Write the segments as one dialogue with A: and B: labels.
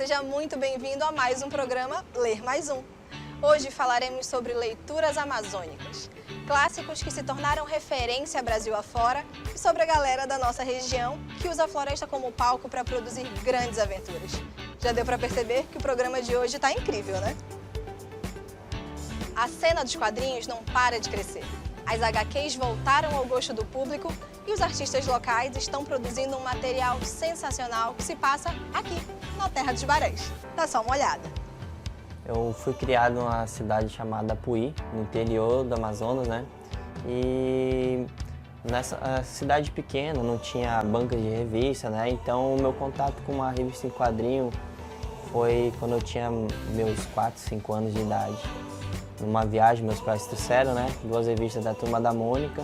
A: Seja muito bem-vindo a mais um programa Ler Mais Um. Hoje falaremos sobre leituras amazônicas, clássicos que se tornaram referência Brasil afora e sobre a galera da nossa região que usa a floresta como palco para produzir grandes aventuras. Já deu para perceber que o programa de hoje está incrível, né? A cena dos quadrinhos não para de crescer. As HQs voltaram ao gosto do público e os artistas locais estão produzindo um material sensacional que se passa aqui, na terra dos Barés. Dá só uma olhada.
B: Eu fui criado numa cidade chamada Apuí, no interior do Amazonas, né? E nessa cidade pequena, não tinha banca de revista, né? Então o meu contato com uma revista em quadrinho foi quando eu tinha meus 4, 5 anos de idade. Numa viagem, meus pais trouxeram, né? 2 revistas da Turma da Mônica.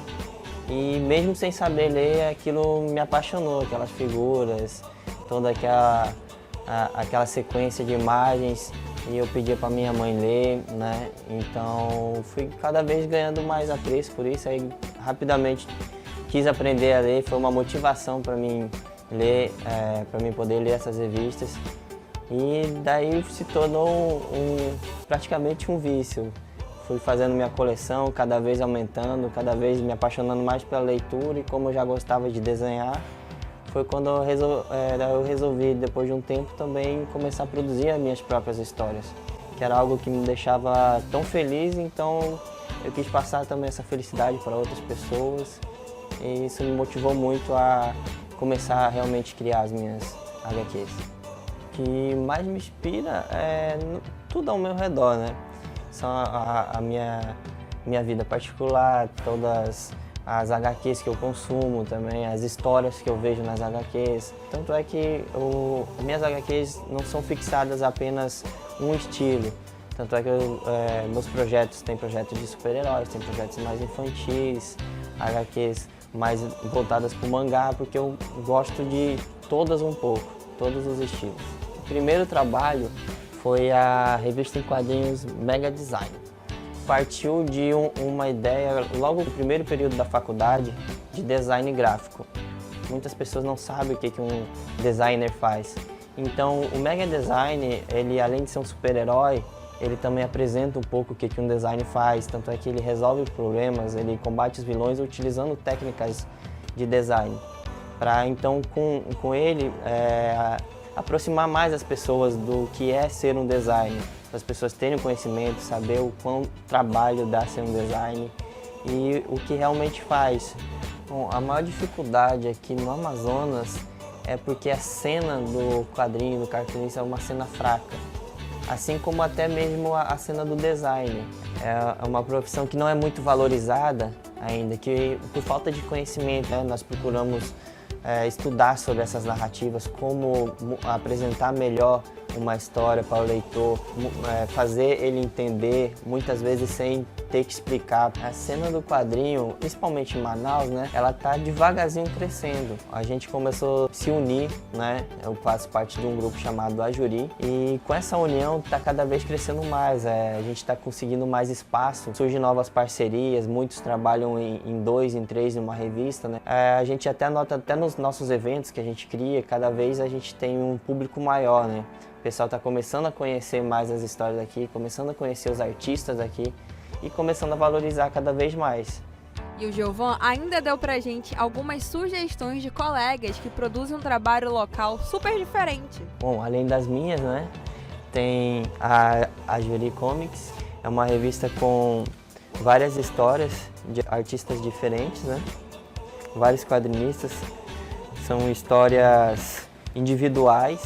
B: E mesmo sem saber ler, aquilo me apaixonou, aquelas figuras, toda aquela sequência de imagens. E eu pedia para minha mãe ler, né? Então fui cada vez ganhando mais apreço por isso. Aí rapidamente quis aprender a ler, foi uma motivação para mim ler, para mim poder ler essas revistas. E daí se tornou praticamente um vício. Fui fazendo minha coleção, cada vez aumentando, cada vez me apaixonando mais pela leitura, e como eu já gostava de desenhar, foi quando eu resolvi, depois de um tempo, também começar a produzir as minhas próprias histórias, que era algo que me deixava tão feliz, então eu quis passar também essa felicidade para outras pessoas, e isso me motivou muito a começar a realmente criar as minhas HQs. O que mais me inspira é tudo ao meu redor, né? São a minha vida particular, todas as HQs que eu consumo também, as histórias que eu vejo nas HQs. Tanto é que minhas HQs não são fixadas a apenas um estilo. Tanto é que meus projetos, tem projetos de super-heróis, tem projetos mais infantis, HQs mais voltadas para o mangá, porque eu gosto de todas um pouco, todos os estilos. O primeiro trabalho foi a revista em quadrinhos Mega Design. Partiu de uma ideia, logo no primeiro período da faculdade, de design gráfico. Muitas pessoas não sabem o que um designer faz. Então, o Mega Design, ele além de ser um super-herói, ele também apresenta um pouco o que um design faz. Tanto é que ele resolve problemas, ele combate os vilões utilizando técnicas de design. Para então, com ele, aproximar mais as pessoas do que é ser um designer, para as pessoas terem conhecimento, saber o quão trabalho dá ser um design e o que realmente faz. Bom, a maior dificuldade aqui no Amazonas é porque a cena do quadrinho, do cartunista, é uma cena fraca, assim como até mesmo a cena do design. É uma profissão que não é muito valorizada ainda, que por falta de conhecimento, né, nós procuramos estudar sobre essas narrativas, como apresentar melhor uma história para o leitor, fazer ele entender, muitas vezes sem ter que explicar. A cena do quadrinho, principalmente em Manaus, né, ela está devagarzinho crescendo. A gente começou a se unir, né, eu faço parte de um grupo chamado Ajuri, e com essa união está cada vez crescendo mais. A gente está conseguindo mais espaço, surgem novas parcerias, muitos trabalham em 2, em 3 em uma revista, né. A gente até nota, até nos nossos eventos que a gente cria, cada vez a gente tem um público maior, né. O pessoal está começando a conhecer mais as histórias aqui, começando a conhecer os artistas aqui e começando a valorizar cada vez mais.
C: E o Giovan ainda deu pra gente algumas sugestões de colegas que produzem um trabalho local super diferente.
B: Bom, além das minhas, né, tem a Juri Comics, é uma revista com várias histórias de artistas diferentes, né, vários quadrinistas, são histórias individuais.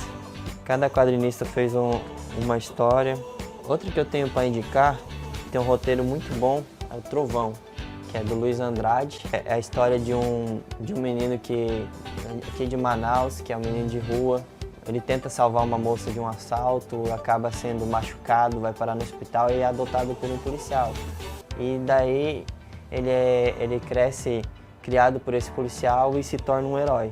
B: Cada quadrinista fez uma história. Outra que eu tenho para indicar, tem um roteiro muito bom, é o Trovão, que é do Luiz Andrade. É a história de um menino aqui de Manaus, que é um menino de rua. Ele tenta salvar uma moça de um assalto, acaba sendo machucado, vai parar no hospital e é adotado por um policial. E daí ele cresce criado por esse policial e se torna um herói.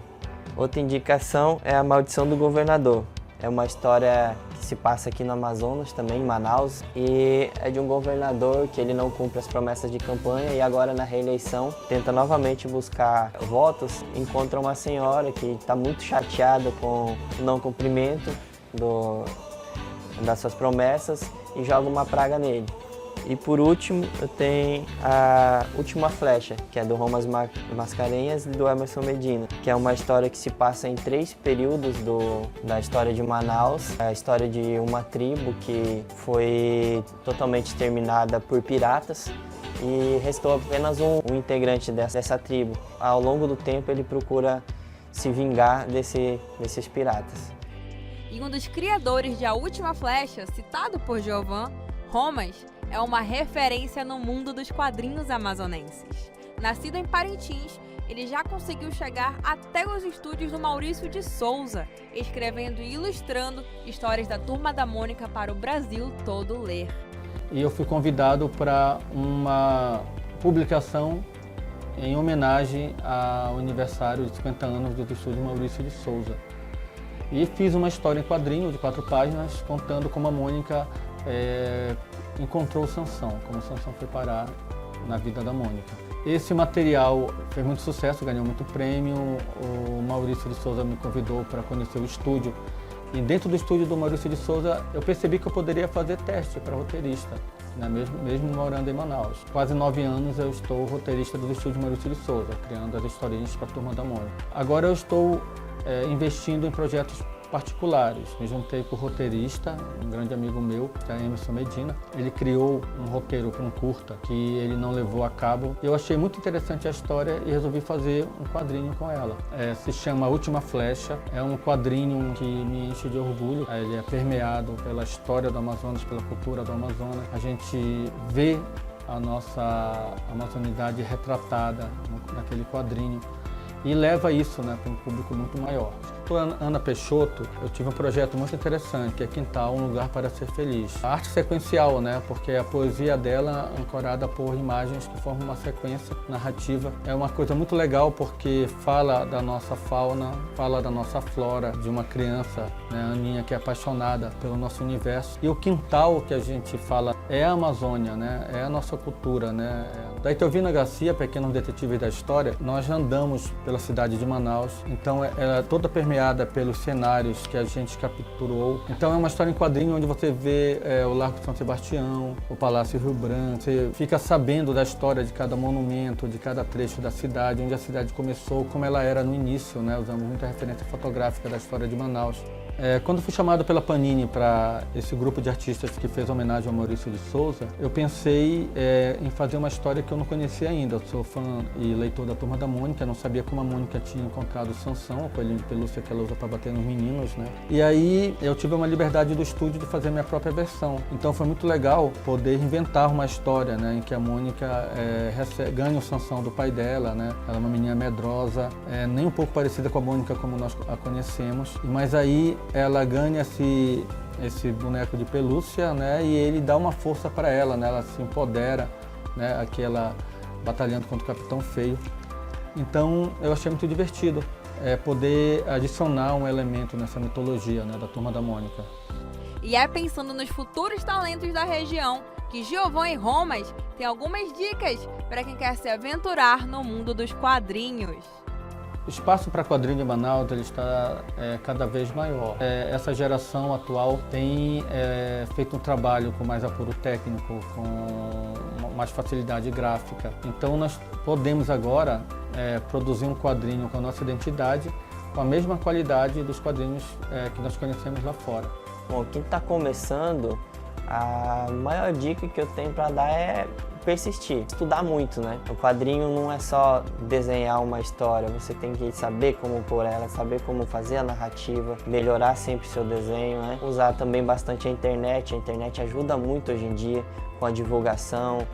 B: Outra indicação é A Maldição do Governador. É uma história que se passa aqui no Amazonas, também em Manaus, e é de um governador que ele não cumpre as promessas de campanha e agora na reeleição tenta novamente buscar votos, encontra uma senhora que está muito chateada com o não cumprimento das suas promessas e joga uma praga nele. E por último, eu tenho a Última Flecha, que é do Romas Mascarenhas e do Emerson Medina, que é uma história que se passa em 3 períodos da história de Manaus. É a história de uma tribo que foi totalmente exterminada por piratas e restou apenas um integrante dessa tribo. Ao longo do tempo, ele procura se vingar desses piratas.
C: E um dos criadores de A Última Flecha, citado por Giovan, Romas, é uma referência no mundo dos quadrinhos amazonenses. Nascido em Parintins, ele já conseguiu chegar até os estúdios do Maurício de Souza, escrevendo e ilustrando histórias da Turma da Mônica para o Brasil todo ler.
D: E eu fui convidado para uma publicação em homenagem ao aniversário de 50 anos do estúdio Maurício de Souza. E fiz uma história em quadrinho de 4 páginas, contando como a Mônica encontrou Sansão, como Sansão foi parar na vida da Mônica. Esse material fez muito sucesso, ganhou muito prêmio. O Maurício de Souza me convidou para conhecer o estúdio. E dentro do estúdio do Maurício de Souza, eu percebi que eu poderia fazer teste para roteirista, né? mesmo morando em Manaus. Quase 9 anos eu estou roteirista do estúdio Maurício de Souza, criando as historinhas para a Turma da Mônica. Agora eu estou investindo em projetos particulares. Me juntei com o roteirista, um grande amigo meu, que é Emerson Medina. Ele criou um roteiro para um curta que ele não levou a cabo. Eu achei muito interessante a história e resolvi fazer um quadrinho com ela. Se chama A Última Flecha. É um quadrinho que me enche de orgulho. Ele é permeado pela história do Amazonas, pela cultura do Amazonas. A gente vê a nossa amazonidade retratada naquele quadrinho e leva isso, né, para um público muito maior. Com a Ana Peixoto, eu tive um projeto muito interessante, que é Quintal, um lugar para ser feliz. A arte sequencial, né, porque a poesia dela, ancorada por imagens que formam uma sequência narrativa, é uma coisa muito legal porque fala da nossa fauna, fala da nossa flora, de uma criança, né, a Aninha, que é apaixonada pelo nosso universo. E o quintal que a gente fala é a Amazônia, né, é a nossa cultura, né. Da Etelvina Garcia, Pequenos Detetives da História, nós andamos pela cidade de Manaus, então ela é toda permeada pelos cenários que a gente capturou. Então é uma história em quadrinho onde você vê o Largo de São Sebastião, o Palácio Rio Branco, você fica sabendo da história de cada monumento, de cada trecho da cidade, onde a cidade começou, como ela era no início, né? Usamos muita referência fotográfica da história de Manaus. Quando fui chamado pela Panini para esse grupo de artistas que fez homenagem ao Maurício de Souza, eu pensei em fazer uma história que eu não conhecia ainda. Eu sou fã e leitor da Turma da Mônica, não sabia como a Mônica tinha encontrado Sansão, o coelhinho de pelúcia que ela usa para bater nos meninos, né? E aí eu tive uma liberdade do estúdio de fazer minha própria versão. Então foi muito legal poder inventar uma história, né, em que a Mônica ganha o Sansão do pai dela, né? Ela é uma menina medrosa, nem um pouco parecida com a Mônica como nós a conhecemos, mas aí ela ganha esse boneco de pelúcia, né, e ele dá uma força para ela, né, ela se empodera, né, aquela batalhando contra o Capitão Feio. Então eu achei muito divertido poder adicionar um elemento nessa mitologia, né, da Turma da Mônica.
C: E é pensando nos futuros talentos da região que Giovan e Romas tem algumas dicas para quem quer se aventurar no mundo dos quadrinhos.
D: O espaço para quadrinho de Manaus ele está cada vez maior. Essa geração atual tem feito um trabalho com mais apuro técnico, com mais facilidade gráfica. Então nós podemos agora produzir um quadrinho com a nossa identidade, com a mesma qualidade dos quadrinhos que nós conhecemos lá fora.
B: Bom, quem está começando, a maior dica que eu tenho para dar é persistir, estudar muito, né? O quadrinho não é só desenhar uma história, você tem que saber como pôr ela, saber como fazer a narrativa, melhorar sempre seu desenho, né? Usar também bastante a internet ajuda muito hoje em dia com a divulgação,